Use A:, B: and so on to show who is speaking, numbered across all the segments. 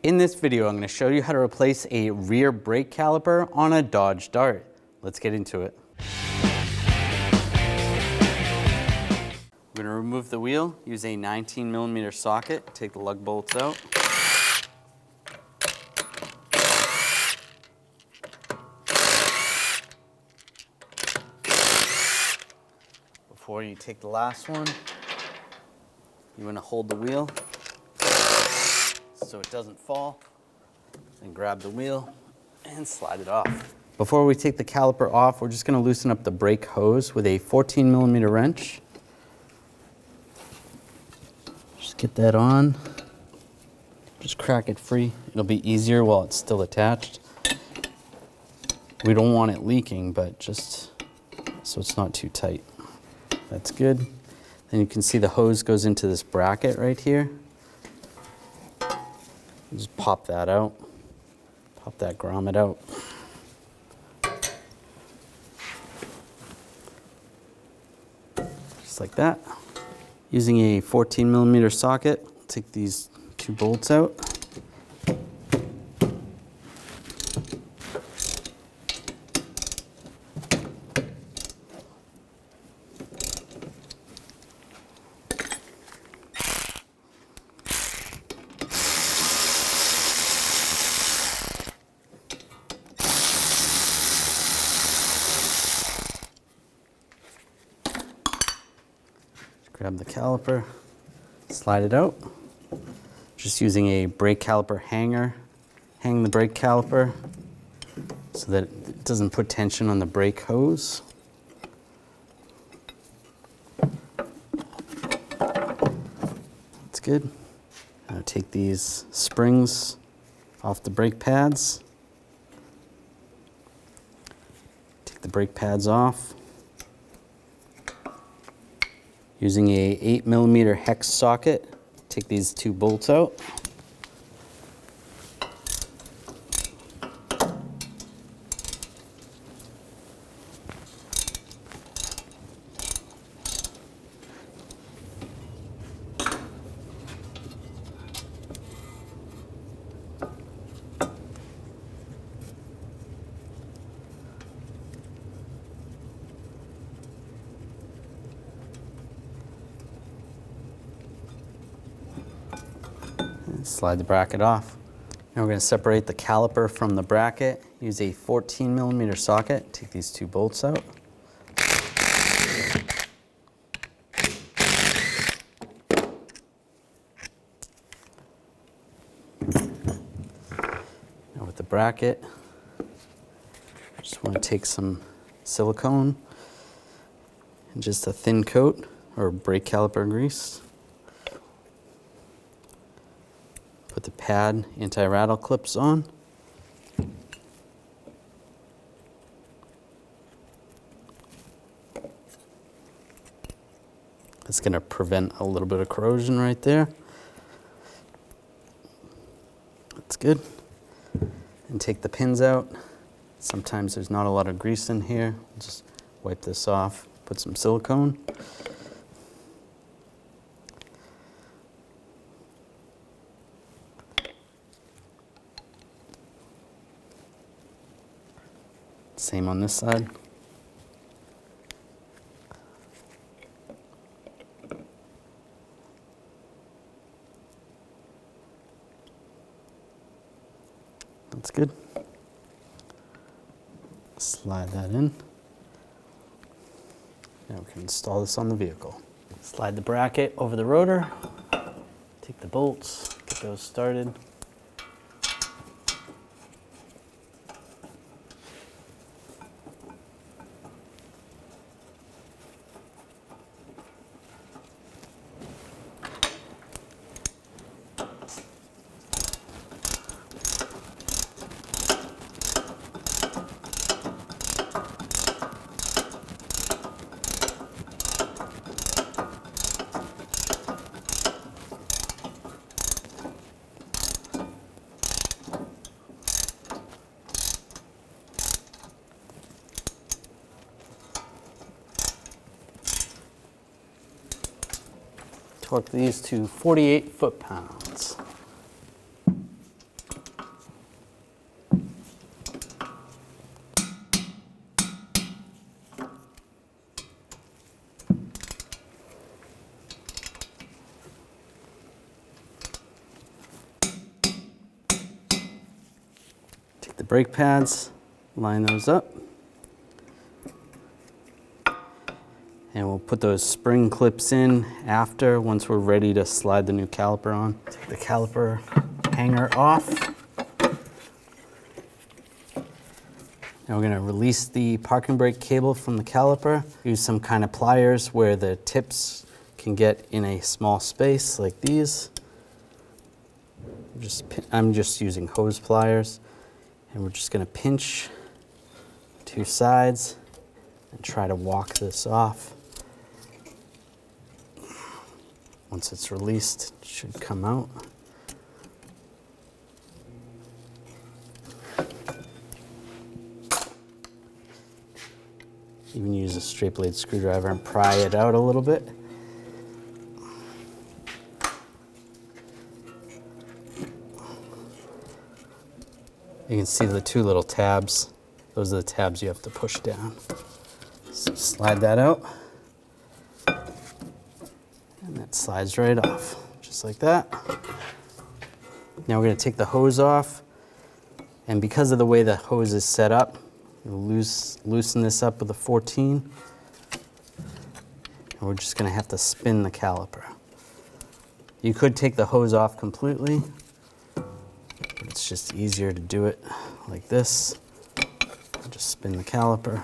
A: In this video, I'm going to show you how to replace a rear brake caliper on a Dodge Dart. Let's get into it. We're going to remove the wheel, use a 19mm socket, take the lug bolts out. Before you take the last one, you want to hold the wheel so it doesn't fall, and grab the wheel and slide it off. Before we take the caliper off, we're just going to loosen up the brake hose with a 14mm wrench. Just get that on, just crack it free. It'll be easier while it's still attached. We don't want it leaking, but just so it's not too tight. That's good. Then you can see the hose goes into this bracket right here. Just pop that out, pop that grommet out. Just like that. Using a 14mm socket, take these two bolts out. Grab the caliper, slide it out. Just using a brake caliper hanger, hang the brake caliper so that it doesn't put tension on the brake hose. That's good. Now take these springs off the brake pads. Take the brake pads off. Using a 8mm hex socket, take these two bolts out. Slide the bracket off. Now we're going to separate the caliper from the bracket. Use a 14mm socket. Take these two bolts out. Now with the bracket, just want to take some silicone and just a thin coat or brake caliper grease. Put the pad anti-rattle clips on. It's going to prevent a little bit of corrosion right there. That's good. And take the pins out. Sometimes there's not a lot of grease in here. Just wipe this off, put some silicone. Same on this side. That's good. Slide that in. Now we can install this on the vehicle. Slide the bracket over the rotor. Take the bolts, get those started. torque these to 48 foot-pounds. brake pads, line those up. And we'll put those spring clips in after, once we're ready to slide the new caliper on. Take the caliper hanger off. Now we're going to release the parking brake cable from the caliper. Use some kind of pliers where the tips can get in a small space like these. I'm just using hose pliers, and we're just going to pinch two sides and try to walk this off. Once it's released, it should come out. Even use a straight blade screwdriver and pry it out a little bit. You can see the two little tabs. Those are the tabs you have to push down. So slide that out. And that slides right off, just like that. Now we're going to take the hose off. And because of the way the hose is set up, we'll loosen this up with a 14. And we're just going to have to spin the caliper. You could take the hose off completely, but it's just easier to do it like this. Just spin the caliper.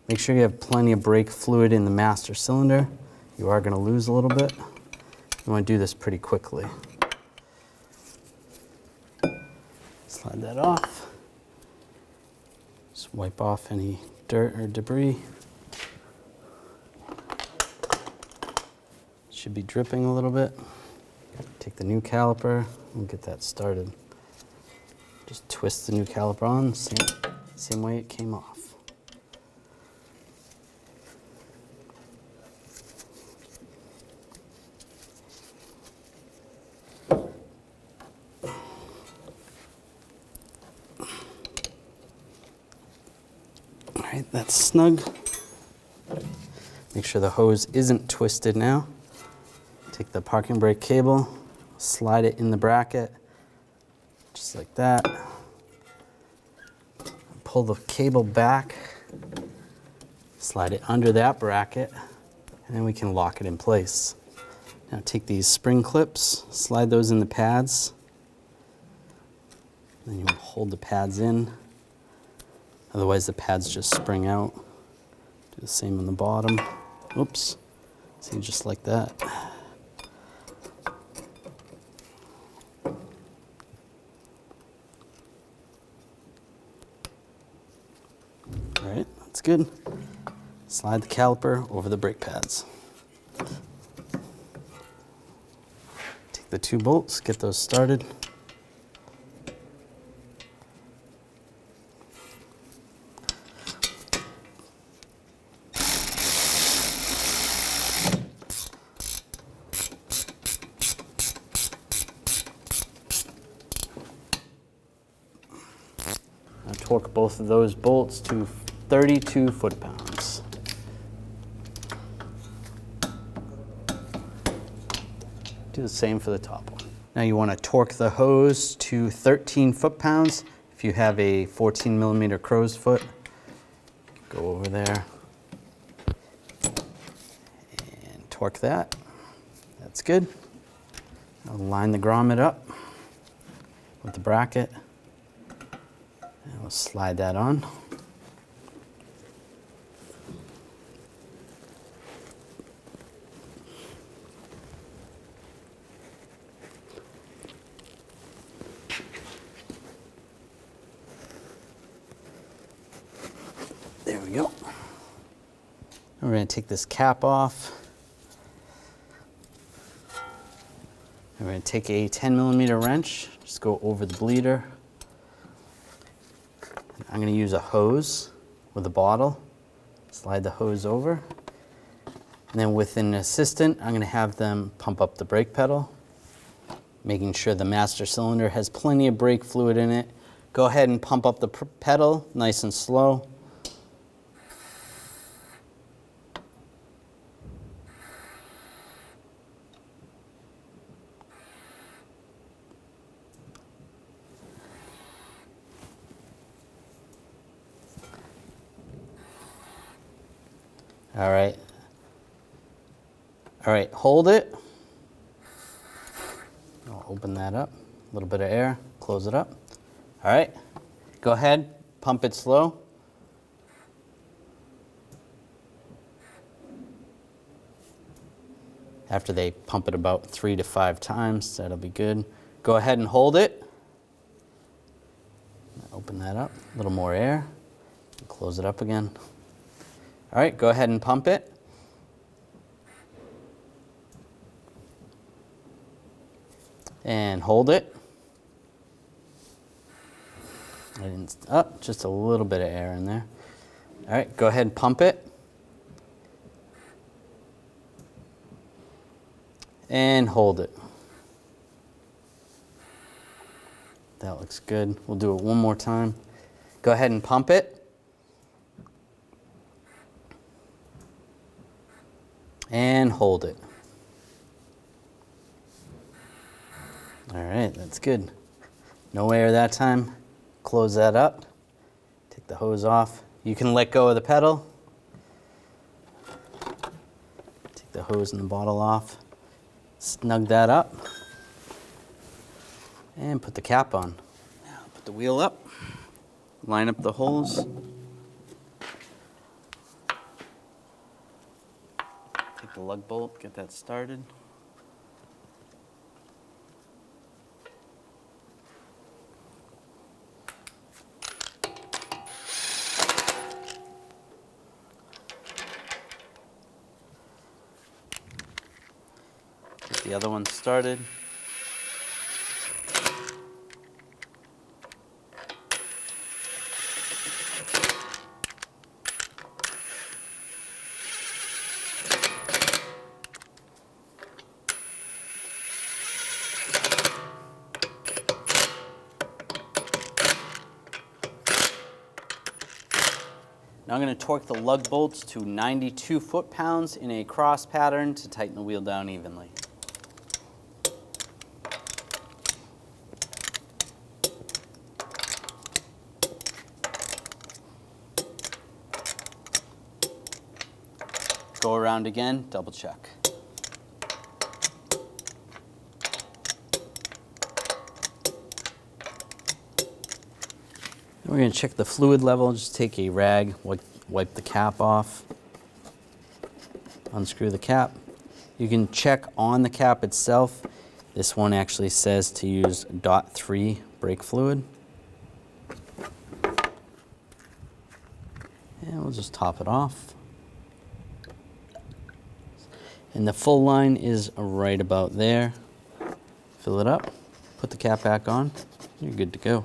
A: Make sure you have plenty of brake fluid in the master cylinder. You are going to lose a little bit. You want to do this pretty quickly. Slide that off. Just wipe off any dirt or debris. Should be dripping a little bit. Take the new caliper and get that started. Just twist the new caliper on, same way it came off. All right, that's snug. Make sure the hose isn't twisted now. Take the parking brake cable, slide it in the bracket, just like that. Pull the cable back, slide it under that bracket, and then we can lock it in place. Now take these spring clips, slide those in the pads. Then you want to hold the pads in. Otherwise the pads just spring out. Do the same on the bottom. Oops. See, just like that. All right, that's good. Slide the caliper over the brake pads. Take the two bolts, get those started. Torque both of those bolts to 32 foot-pounds. Do the same for the top one. Now you want to torque the hose to 13 foot-pounds. If you have a 14 millimeter crow's foot, go over there and torque that. That's good. I'll line the grommet up with the bracket. And we'll slide that on. There we go. We're going to take this cap off. We're going to take a 10 millimeter wrench, just go over the bleeder. I'm going to use a hose with a bottle, slide the hose over, and then with an assistant, I'm going to have them pump up the brake pedal, making sure the master cylinder has plenty of brake fluid in it. Go ahead and pump up the pedal nice and slow. All right. All right, hold it. I'll open that up. A little bit of air, close it up. All right, go ahead, pump it slow. After they pump it about 3 to 5 times, that'll be good. Go ahead and hold it. Open that up, a little more air, close it up again. All right, go ahead and pump it. And hold it. Just a little bit of air in there. All right, go ahead and pump it. And hold it. That looks good. We'll do it one more time. Go ahead and pump it. And hold it. All right, that's good. No air that time. Close that up. Take the hose off. You can let go of the pedal. Take the hose and the bottle off. Snug that up. And put the cap on. Now put the wheel up. Line up the holes. Take the lug bolt, get that started. Get the other one started. Now I'm going to torque the lug bolts to 92 foot-pounds in a cross pattern to tighten the wheel down evenly. Go around again, double check. We're going to check the fluid level. Just take a rag, wipe the cap off, unscrew the cap. You can check on the cap itself. This one actually says to use .3 brake fluid. And we'll just top it off. And the full line is right about there. Fill it up, put the cap back on, you're good to go.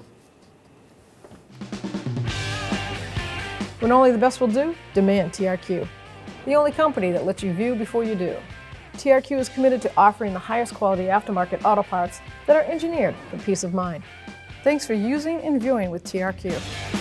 B: When only the best will do, demand TRQ. The only company that lets you view before you do. TRQ is committed to offering the highest quality aftermarket auto parts that are engineered for peace of mind. Thanks for using and viewing with TRQ.